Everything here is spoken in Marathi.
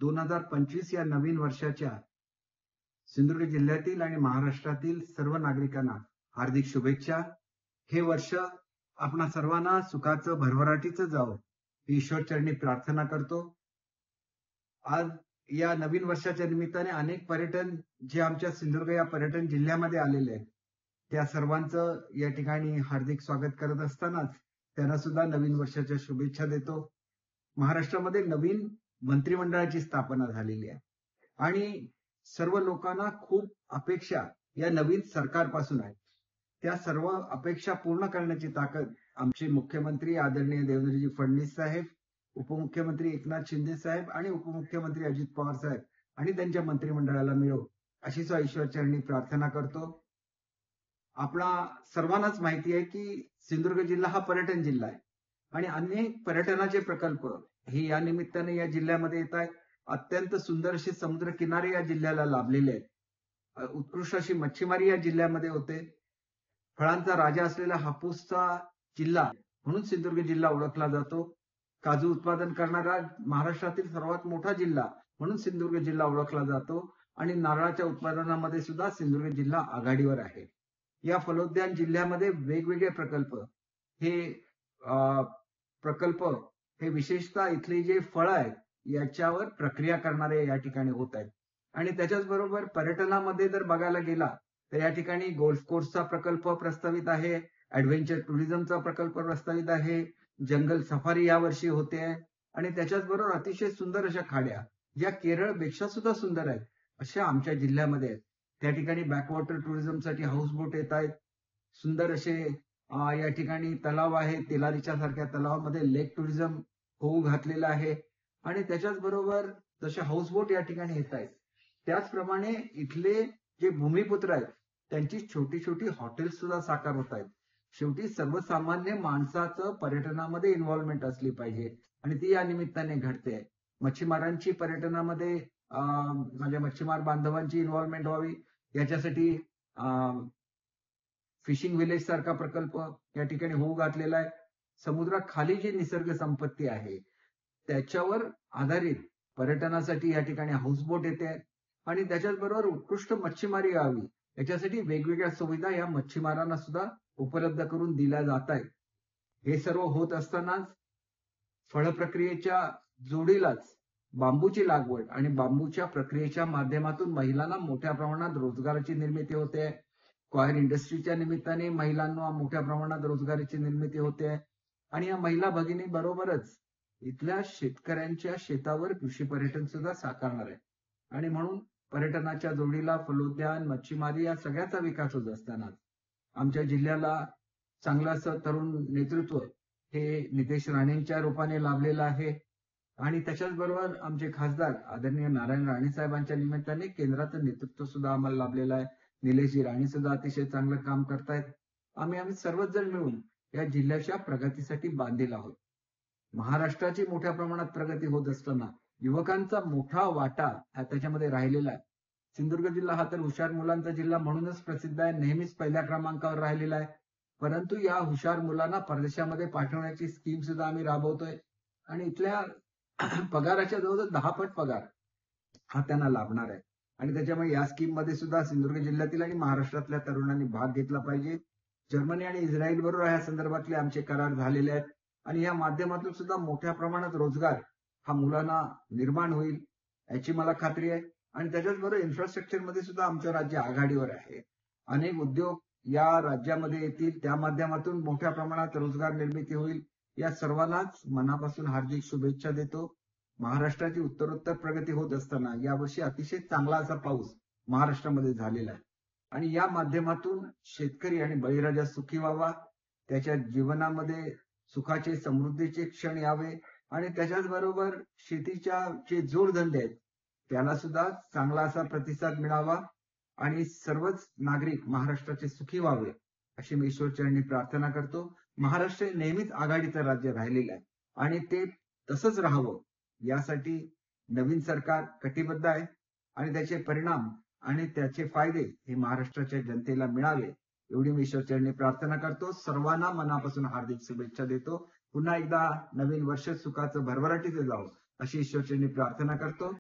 2025 या नवीन वर्षाच्या सिंधुदुर्ग जिल्ह्यातील आणि महाराष्ट्रातील सर्व नागरिकांना हार्दिक शुभेच्छा. हे वर्ष आपणा सर्वांना सुखाचं भरभराटीचं जावं ही ईश्वरचरणी प्रार्थना करतो. आज या नवीन वर्षाच्या निमित्ताने अनेक पर्यटन जे आमच्या सिंधुदुर्ग या पर्यटन जिल्ह्यामध्ये आलेले आहेत त्या सर्वांचं या ठिकाणी हार्दिक स्वागत करत असतानाच त्यांना सुद्धा नवीन वर्षाच्या शुभेच्छा देतो. महाराष्ट्रामध्ये नवीन मंत्रिमंडळाची स्थापना झालेली आहे आणि सर्व लोकांना खूप अपेक्षा या नवीन सरकारपासून आहे. त्या सर्व अपेक्षा पूर्ण करण्याची ताकद आमचे मुख्यमंत्री आदरणीय देवेंद्रजी फडणवीस साहेब, उपमुख्यमंत्री एकनाथ शिंदे साहेब आणि उपमुख्यमंत्री अजित पवार साहेब आणि त्यांच्या मंत्रिमंडळाला मिळो अशी ईश्वरचरणी प्रार्थना करतो. आपला सर्वांनाच माहिती आहे की सिंधुदुर्ग जिल्हा हा पर्यटन जिल्हा आहे आणि अनेक पर्यटनाचे प्रकल्प हे या निमित्ताने या जिल्ह्यामध्ये येत आहेत. अत्यंत सुंदर असे समुद्र किनारे या जिल्ह्याला लाभलेले आहेत. उत्कृष्ट अशी मच्छीमारी या जिल्ह्यामध्ये होते. फळांचा राजा असलेला हापूसचा जिल्हा म्हणून सिंधुदुर्ग जिल्हा ओळखला जातो. काजू उत्पादन करणारा महाराष्ट्रातील सर्वात मोठा जिल्हा म्हणून सिंधुदुर्ग जिल्हा ओळखला जातो आणि नारळाच्या उत्पादनामध्ये सुद्धा सिंधुदुर्ग जिल्हा आघाडीवर आहे. या फलोद्यान जिल्ह्यामध्ये वेगवेगळे प्रकल्प हे विशेषतः इथली जे फळं आहेत याच्यावर प्रक्रिया करणारे या ठिकाणी होत आहेत. आणि त्याच्याच बरोबर पर्यटनामध्ये जर बघायला गेला तर या ठिकाणी गोल्फ कोर्सचा प्रकल्प प्रस्तावित आहे, ऍडव्हेंचर टुरिझमचा प्रकल्प प्रस्तावित आहे, जंगल सफारी यावर्षी होते आहे आणि त्याच्याच बरोबर अतिशय सुंदर अशा खाड्या ज्या केरळपेक्षा सुद्धा सुंदर आहेत अशा आमच्या जिल्ह्यामध्ये आहेत. त्या ठिकाणी बॅकवॉटर टुरिझमसाठी हाऊस बोट येत आहेत. सुंदर असे या ठिकाणी तलाव आहे. तेलारीच्या सारख्या तलावामध्ये लेक टुरिझम होऊ घातलेलं आहे आणि त्याच्याच बरोबर जसे हाऊस बोट या ठिकाणी येत आहेत त्याचप्रमाणे इथले जे भूमिपुत्र आहेत त्यांची छोटी छोटी हॉटेल्स सुद्धा साकार होत आहेत. शेवटी सर्वसामान्य माणसाचं पर्यटनामध्ये इन्व्हॉल्वमेंट असली पाहिजे आणि ती या निमित्ताने घडते. मच्छीमारांची पर्यटनामध्ये म्हणजे मच्छीमार बांधवांची इन्व्हॉल्वमेंट व्हावी याच्यासाठी फिशिंग विलेज सारखा प्रकल्प या ठिकाणी होऊ घातलेला आहे. समुद्राखाली जी निसर्ग संपत्ती आहे त्याच्यावर आधारित पर्यटनासाठी या ठिकाणी हाऊसबोट येते आणि त्याच्याच बरोबर उत्कृष्ट मच्छीमारी यावी याच्यासाठी वेगवेगळ्या सुविधा या मच्छीमारांना सुद्धा उपलब्ध करून दिल्या जात आहेत. हे सर्व होत असतानाच फळ प्रक्रियेच्या जोडीलाच बांबूची लागवड आणि बांबूच्या प्रक्रियेच्या माध्यमातून महिलांना मोठ्या प्रमाणात रोजगाराची निर्मिती होते. कॉयर इंडस्ट्रीच्या निमित्ताने महिलांना मोठ्या प्रमाणात रोजगाराची निर्मिती होते आणि या महिला भगिनी बरोबरच इथल्या शेतकऱ्यांच्या शेतावर कृषी पर्यटन सुद्धा साकारणार आहे आणि म्हणून पर्यटनाच्या जोडीला फलोद्यान मच्छीमारी या सगळ्याचा विकास होत असताना आमच्या जिल्ह्याला चांगलं असं तरुण नेतृत्व हे नितेश राणेंच्या रूपाने लाभलेलं आहे आणि त्याच्याच बरोबर आमचे खासदार आदरणीय नारायण राणे साहेबांच्या निमित्ताने केंद्राचं नेतृत्व सुद्धा आम्हाला लाभलेलं आहे. निलेशजी राणे सुद्धा अतिशय चांगलं काम करतायत. आम्ही सर्वच जण मिळून या जिल्ह्याच्या प्रगतीसाठी बांधील आहोत. महाराष्ट्राची मोठ्या प्रमाणात प्रगती होत असताना युवकांचा मोठा वाटा हा त्याच्यामध्ये राहिलेला आहे. सिंधुदुर्ग जिल्हा हा तर हुशार मुलांचा जिल्हा म्हणूनच प्रसिद्ध आहे, नेहमीच पहिल्या क्रमांकावर राहिलेला आहे. परंतु या हुशार मुलांना परदेशामध्ये पाठवण्याची स्कीम सुद्धा आम्ही राबवतोय आणि इथल्या पगाराच्या जवळजवळ 10 पट पगार हा त्यांना लाभणार आहे आणि त्याच्यामुळे या स्कीम मध्ये सुद्धा सिंधुदुर्ग जिल्ह्यातील आणि महाराष्ट्रातल्या तरुणांनी भाग घेतला पाहिजे. जर्मनी आणि इस्रायल बरोबर या संदर्भातले आमचे करार झालेले आहेत आणि या माध्यमातून सुद्धा मोठ्या प्रमाणात रोजगार हा मुलांना निर्माण होईल याची मला खात्री आहे आणि त्याच्याच बरोबर इन्फ्रास्ट्रक्चर मध्ये सुद्धा आमचं राज्य आघाडीवर आहे. अनेक उद्योग या राज्यामध्ये येतील त्या माध्यमातून मोठ्या प्रमाणात रोजगार निर्मिती होईल. या सर्वांनाच मनापासून हार्दिक शुभेच्छा देतो. महाराष्ट्राची उत्तरोत्तर प्रगती होत असताना यावर्षी अतिशय चांगला असा पाऊस महाराष्ट्रामध्ये झालेला आहे आणि या माध्यमातून शेतकरी आणि बळीराजा सुखी व्हावा, त्याच्या जीवनामध्ये सुखाचे समृद्धीचे क्षण यावे आणि त्याच्याच बरोबर शेतीच्या जे जोडधंदे आहेत त्याला सुद्धा चांगला असा प्रतिसाद मिळावा आणि सर्वच नागरिक महाराष्ट्राचे सुखी व्हावे अशी मी ईश्वरचरणी प्रार्थना करतो. महाराष्ट्र नेहमीच आघाडीचं राज्य राहिलेलं आहे आणि ते तसंच राहावं यासाठी नवीन सरकार कटिबद्ध आहे आणि त्याचे परिणाम आणि त्याचे फायदे हे महाराष्ट्राच्या जनतेला मिळावे एवढी मी ईश्वरचरणी प्रार्थना करतो. सर्वांना मनापासून हार्दिक शुभेच्छा देतो. पुन्हा एकदा नवीन वर्ष सुखाचं भरभराटीचं जावं अशी ईश्वरचरणी प्रार्थना करतो.